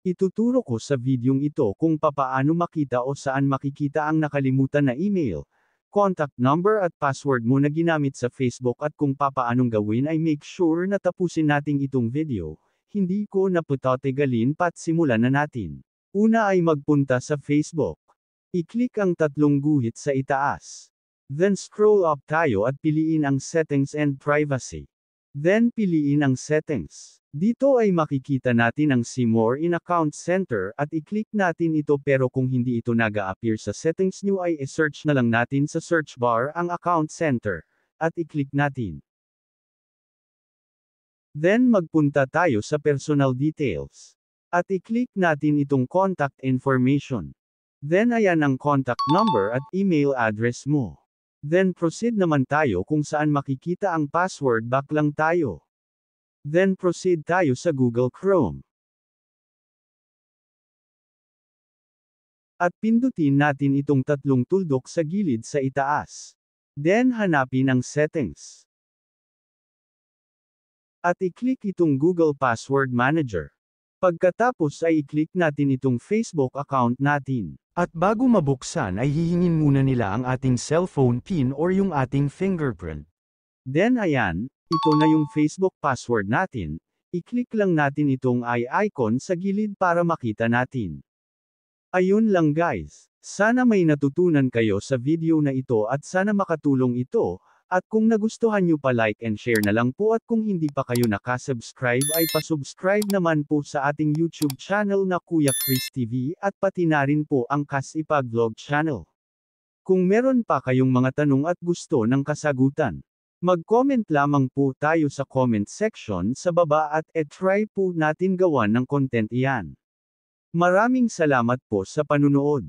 Ituturo ko sa videong ito kung papaano makita o saan makikita ang nakalimutan na email, contact number at password mo na ginamit sa Facebook at kung papaanong gawin ay make sure na tapusin nating itong video. Hindi ko na patatagalin pat simulan na natin. Una ay magpunta sa Facebook. I-click ang tatlong guhit sa itaas. Then scroll up tayo at piliin ang Settings and Privacy. Then piliin ang Settings. Dito ay makikita natin ang See More in Account Center at i-click natin ito pero kung hindi ito naga-appear sa settings nyo ay i-search na lang natin sa search bar ang Account Center. At i-click natin. Then magpunta tayo sa Personal Details. At i-click natin itong Contact Information. Then ayan ang contact number at email address mo. Then proceed naman tayo kung saan makikita ang password, back lang tayo. Then proceed tayo sa Google Chrome. At pindutin natin itong tatlong tuldok sa gilid sa itaas. Then hanapin ang Settings. At i-click itong Google Password Manager. Pagkatapos ay i-click natin itong Facebook account natin. At bago mabuksan ay hihingin muna nila ang ating cellphone PIN or yung ating fingerprint. Then ayan, ito na yung Facebook password natin. I-click lang natin itong icon sa gilid para makita natin. Ayun lang guys. Sana may natutunan kayo sa video na ito at sana makatulong ito. At kung nagustuhan nyo pa like and share na lang po at kung hindi pa kayo nakasubscribe ay pasubscribe naman po sa ating YouTube channel na Kuya Chris TV at pati na rin po ang Kasipag Vlog channel. Kung meron pa kayong mga tanong at gusto ng kasagutan, mag-comment lamang po tayo sa comment section sa baba at try po natin gawan ng content iyan. Maraming salamat po sa panunood.